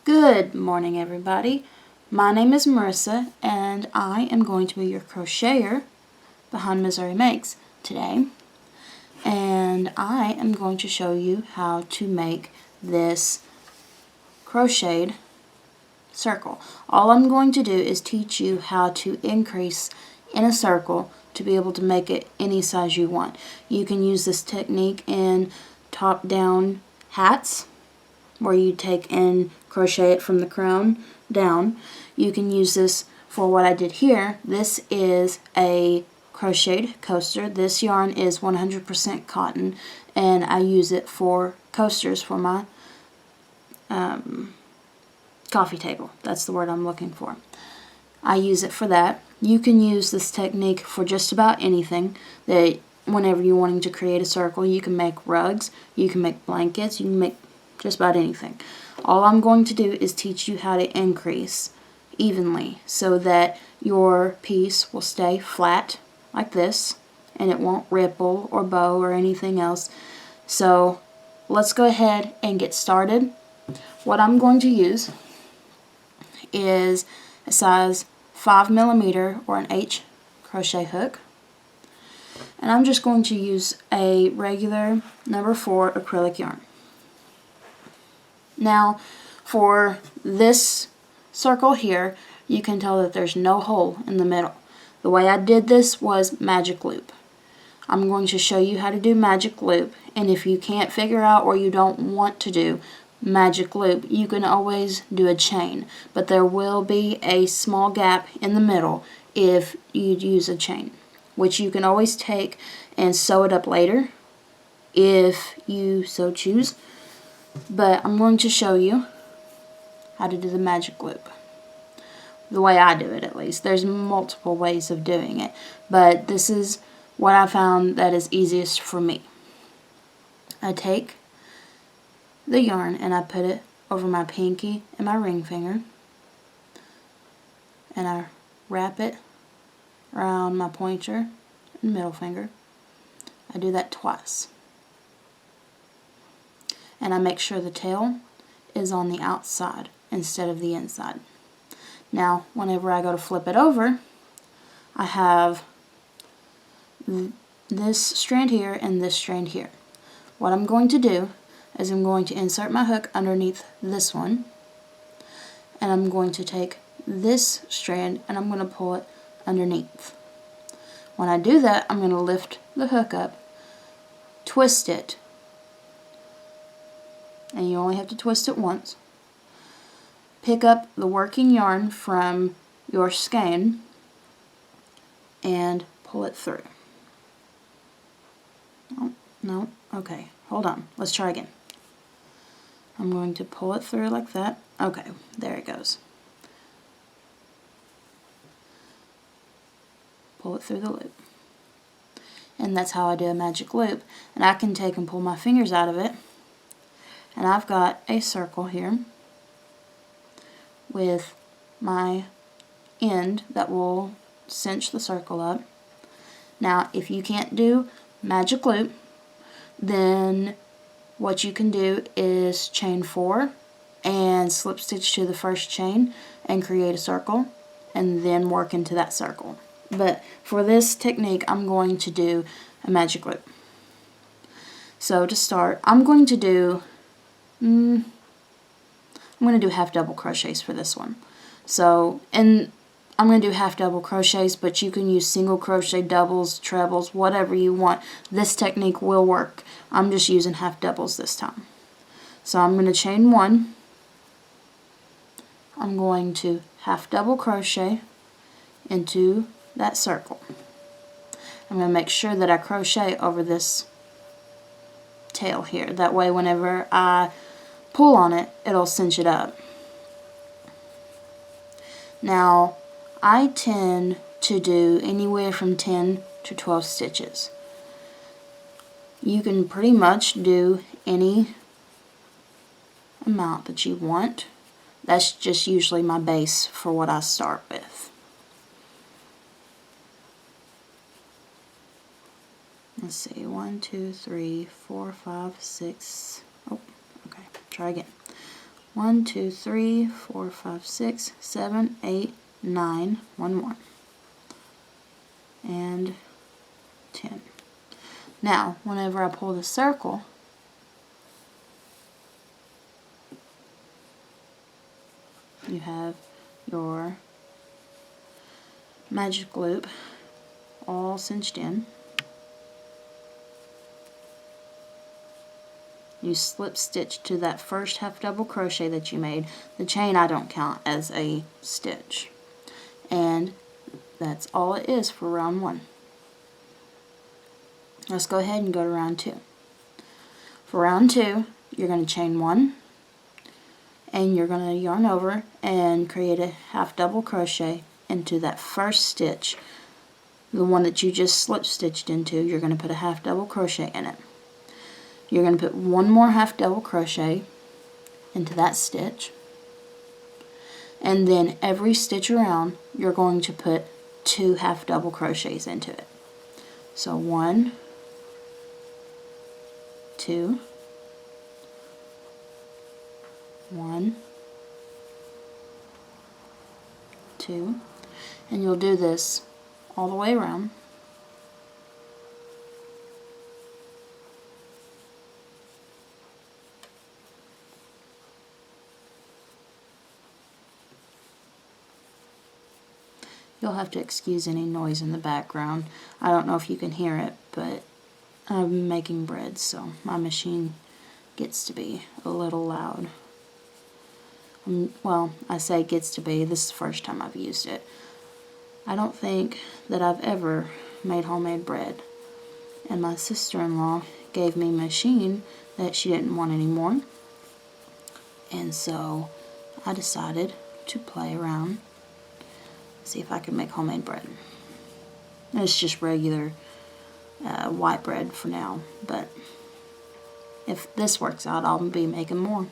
Good morning, everybody. My name is Marissa, and I am going to be your crocheter behind Missouri Makes today. And I am going to show you how to make this crocheted circle. All I'm going to do is teach you how to increase in a circle to be able to make it any size you want. You can use this technique in top-down hats, where you take and crochet it from the crown down. You can use this for what I did here. This is a crocheted coaster. This yarn is 100% cotton, and I use it for coasters for my coffee table. That's the word I'm looking for. I use it for that. You can use this technique for just about anything. That whenever you're wanting to create a circle, you can make rugs, you can make blankets, you can make just about anything. All I'm going to do is teach you how to increase evenly so that your piece will stay flat like this and it won't ripple or bow or anything else. So let's go ahead and get started. What I'm going to use is a size 5mm or an H crochet hook, and I'm just going to use a regular number 4 acrylic yarn. Now, for this circle here, you can tell that there's no hole in the middle. The way I did this was magic loop. I'm going to show you how to do magic loop, and if you can't figure out or you don't want to do magic loop, you can always do a chain, but there will be a small gap in the middle if you use a chain, which you can always take and sew it up later if you so choose. But I'm going to show you how to do the magic loop. The way I do it, at least. There's multiple ways of doing it, but this is what I found that is easiest for me. I take the yarn and I put it over my pinky and my ring finger, and I wrap it around my pointer and middle finger. I do that twice. And I make sure the tail is on the outside instead of the inside. Now, whenever I go to flip it over, I have this strand here and this strand here. What I'm going to do is I'm going to insert my hook underneath this one, and I'm going to take this strand and I'm going to pull it underneath. When I do that, I'm going to lift the hook up, twist it, and you only have to twist it once. Pick up the working yarn from your skein and pull it through. Oh, no, okay, hold on, let's try again. I'm going to pull it through like that. Okay, there it goes. Pull it through the loop. And that's how I do a magic loop. And I can take and pull my fingers out of it, and I've got a circle here with my end that will cinch the circle up. Now, if you can't do magic loop, then what you can do is chain 4 and slip stitch to the first chain and create a circle and then work into that circle. But for this technique, I'm going to do a magic loop. So to start, I'm going to do half double crochets for this one. So, and I'm going to do half double crochets, but you can use single crochet, doubles, trebles, whatever you want. This technique will work. I'm just using half doubles this time. So I'm going to chain 1. I'm going to half double crochet into that circle. I'm going to make sure that I crochet over this tail here. That way whenever I pull on it, it'll cinch it up. Now, I tend to do anywhere from 10 to 12 stitches. You can pretty much do any amount that you want. That's just usually my base for what I start with. Let's see, 1, 2, 3, 4, 5, 6. Oh, okay, try again. 1, 2, 3, 4, 5, 6, 7, 8, 9, one more, and 10. Now, whenever I pull the circle, you have your magic loop all cinched in. You slip stitch to that first half double crochet that you made. The chain I don't count as a stitch. And that's all it is for round 1. Let's go ahead and go to round 2. For round 2, you're going to chain 1, and you're going to yarn over and create a half double crochet into that first stitch. The one that you just slip stitched into, you're going to put a half double crochet in it. You're going to put one more half double crochet into that stitch, and then every stitch around you're going to put 2 half double crochets into it. So 1, 2, 1, 2, and you'll do this all the way around. You'll have to excuse any noise in the background. I don't know if you can hear it, but I'm making bread, so my machine gets to be a little loud. Well, I say gets to be. This is the first time I've used it. I don't think that I've ever made homemade bread. And my sister-in-law gave me a machine that she didn't want anymore. And so I decided to play around, see if I could make homemade bread. It's just regular white bread for now, but if this works out, I'll be making more.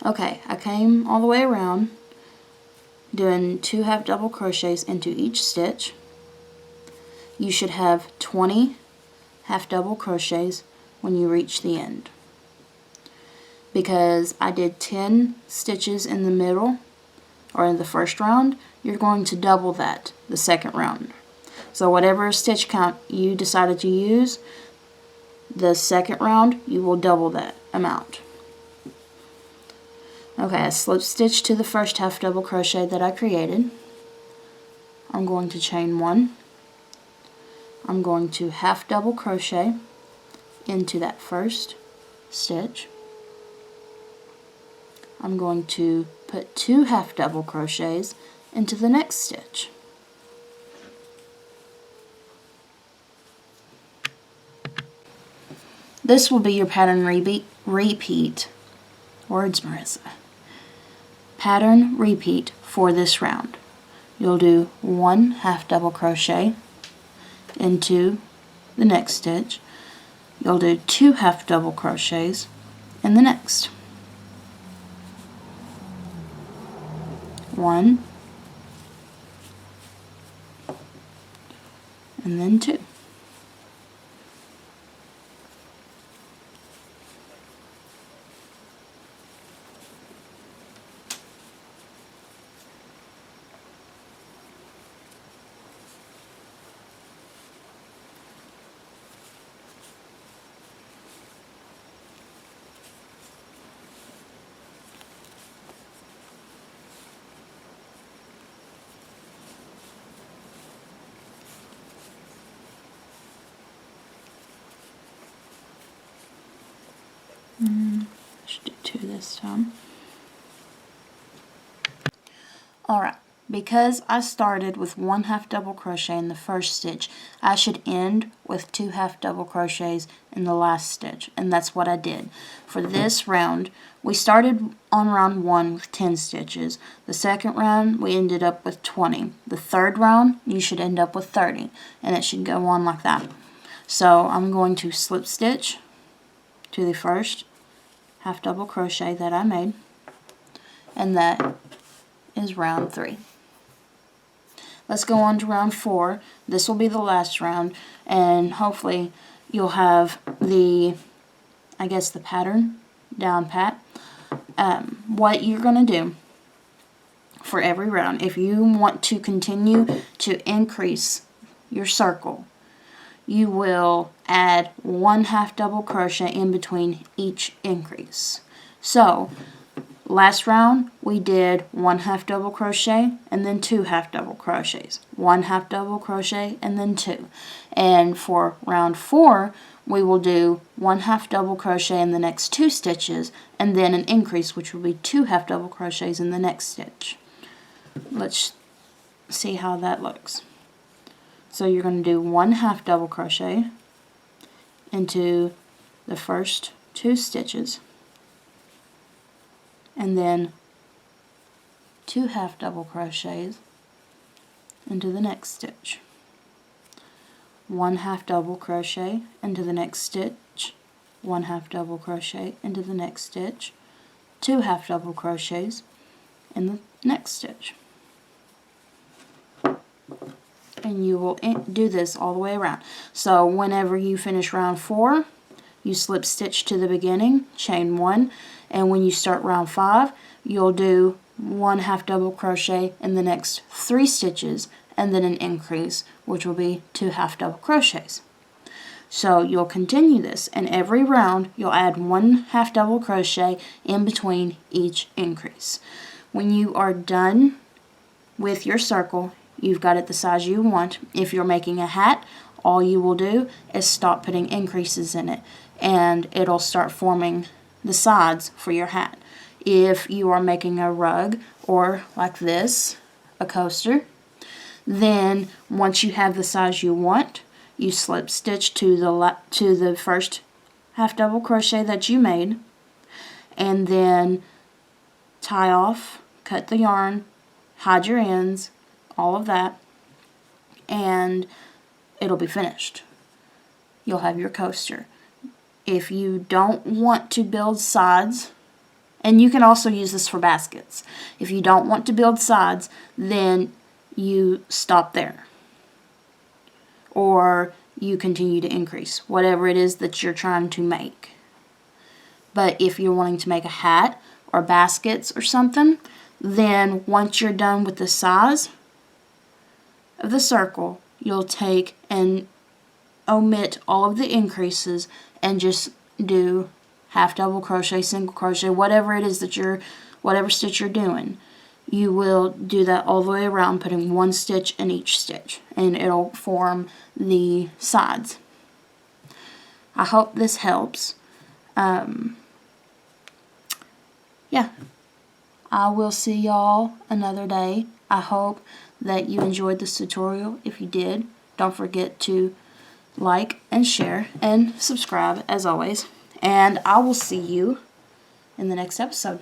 Okay, I came all the way around, doing 2 half double crochets into each stitch. You should have 20 half double crochets when you reach the end. Because I did 10 stitches in the middle, or in the first round, you're going to double that the second round. So whatever stitch count you decided to use, the second round you will double that amount. Okay, I slip stitch to the first half double crochet that I created. I'm going to chain 1. I'm going to half double crochet into that first stitch. I'm going to put 2 half double crochets into the next stitch. This will be your pattern repeat. Words, Marissa. Pattern repeat for this round. You'll do 1 half double crochet into the next stitch. You'll do 2 half double crochets in the next. 1 and then 2. Should do 2 this time. Alright, because I started with 1 half double crochet in the first stitch, I should end with 2 half double crochets in the last stitch, and that's what I did. For this round, we started on round 1 with 10 stitches. The second round, we ended up with 20. The third round, you should end up with 30, and it should go on like that. So I'm going to slip stitch to the first half double crochet that I made, and that is round 3. Let's go on to round 4. This will be the last round, and hopefully you'll have the pattern down pat. what you're going to do for every round, if you want to continue to increase your circle, you will add 1/2 double crochet in between each increase. So last round we did 1/2 double crochet and then 2 half double crochets, 1/2 double crochet and then 2. And for round 4 we will do 1/2 double crochet in the next 2 stitches and then an increase, which will be 2 half double crochets in the next stitch. Let's see how that looks. So you're going to do 1/2 double crochet into the first 2 stitches and then 2 half double crochets into the next stitch, 1/2 double crochet into the next stitch, 1/2 double crochet into the next stitch, 2 half double crochets in the next stitch. And you will do this all the way around. So whenever you finish round 4, you slip stitch to the beginning, chain 1, and when you start round 5, you'll do 1/2 double crochet in the next 3 stitches and then an increase, which will be 2 half double crochets. So you'll continue this, and every round you'll add 1/2 double crochet in between each increase. When you are done with your circle, you've got it the size you want. If you're making a hat, all you will do is stop putting increases in it, and it'll start forming the sides for your hat. If you are making a rug, or like this, a coaster, then once you have the size you want, you slip stitch to the first half double crochet that you made, and then tie off, cut the yarn, hide your ends, all of that, and it'll be finished. You'll have your coaster. If you don't want to build sides, and you can also use this for baskets, if you don't want to build sides, then you stop there, or you continue to increase whatever it is that you're trying to make. But if you're wanting to make a hat or baskets or something, then once you're done with the size of the circle, you'll take and omit all of the increases and just do half double crochet, single crochet, whatever it is that whatever stitch you're doing. You will do that all the way around, putting 1 stitch in each stitch, and it'll form the sides. I hope this helps. Yeah, I will see y'all another day. I hope that you enjoyed this tutorial. If you did, don't forget to like and share and subscribe as always. And I will see you in the next episode.